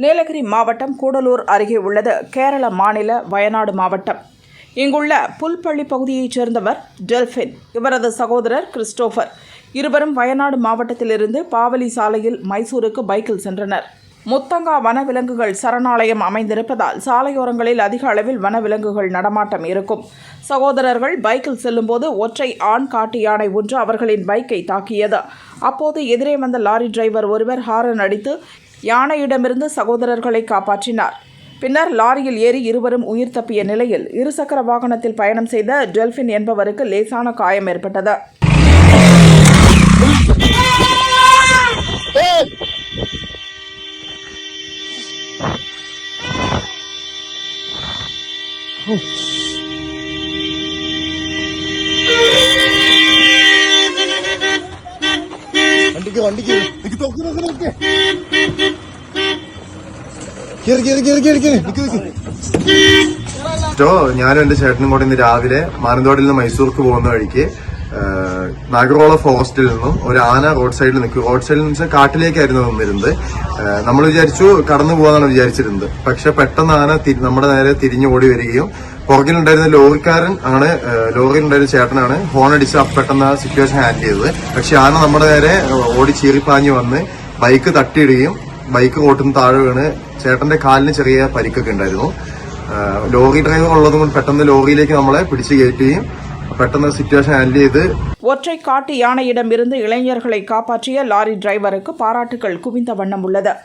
நீலகிரி மாவட்டம் கூடலூர் அருகே உள்ளது கேரள மாநில வயநாடு மாவட்டம். இங்குள்ள புல்பள்ளி பகுதியைச் சேர்ந்தவர் டெல்பின். இவரது சகோதரர் கிறிஸ்டோபர். இருவரும் வயநாடு மாவட்டத்திலிருந்து பாவலி சாலையில் மைசூருக்கு பைக்கில் சென்றனர். முத்தங்கா வனவிலங்குகள் சரணாலயம் அமைந்திருப்பதால் சாலையோரங்களில் அதிக அளவில் வனவிலங்குகள் நடமாட்டம் இருக்கும். சகோதரர்கள் பைக்கில் செல்லும்போது ஒற்றை ஆண் காட்டு யானை ஒன்று அவர்களின் பைக்கை தாக்கியது. அப்போது எதிரே வந்த லாரி டிரைவர் ஒருவர் ஹாரன் அடித்து யானையிடமிருந்து சகோதரர்களை காப்பாற்றினார். பின்னர் லாரியில் ஏறி இருவரும் உயிர் தப்பிய நிலையில் இருசக்கர வாகனத்தில் பயணம் செய்த டெல்பின் என்பவருக்கு லேசான காயம் ஏற்பட்டது. ഞാനും എന്റെ ചേട്ടനും കൂടെ ഇന്ന് രാവിലെ മാനന്തവാടിയിൽ നിന്ന് മൈസൂർക്ക് പോകുന്ന വഴിക്ക് നാഗറോള ഫോറസ്റ്റിൽ നിന്നും ഒരു ആന റോഡ് സൈഡിൽ നിൽക്കും. റോഡ് സൈഡിൽ നിന്ന് കാട്ടിലേക്കായിരുന്നു നിന്നിരുന്നത്. നമ്മൾ വിചാരിച്ചു കടന്നു പോകാന്നാണ് വിചാരിച്ചിരുന്നത്. പക്ഷെ പെട്ടെന്ന് ആന നമ്മുടെ നേരെ തിരിഞ്ഞു ഓടി വരികയും പുറകിലുണ്ടായിരുന്ന ലോറിക്കാരൻ ആണ്, ലോറിയിലുണ്ടായിരുന്ന ചേട്ടനാണ് ഹോൺ അടിച്ച് പെട്ടെന്ന് ആ സിറ്റുവേഷൻ ഹാൻഡിൽ ചെയ്തത്. പക്ഷെ ആന നമ്മുടെ നേരെ ഓടി ചീറിപ്പാഞ്ഞു വന്ന് ബൈക്ക് തട്ടിയിടുകയും ബൈക്ക് റോട്ടിൽ നിന്ന് താഴെ വീണ് ചേട്ടന്റെ കാലിന് ചെറിയ പരിക്കൊക്കെ ഉണ്ടായിരുന്നു. ലോറി ഡ്രൈവർ ഉള്ളതും കൊണ്ട് പെട്ടെന്ന് ലോറിയിലേക്ക് നമ്മളെ പിടിച്ചു കയറ്റുകയും പെട്ടെന്ന് സിറ്റുവേഷൻ ഹാൻഡിൽ ചെയ്ത് ஒற்றை காட்டு யானையிடமிருந்து இளைஞர்களை காப்பாற்றிய லாரி டிரைவருக்கு பாராட்டுகள் குவிந்த வண்ணம் உள்ளது.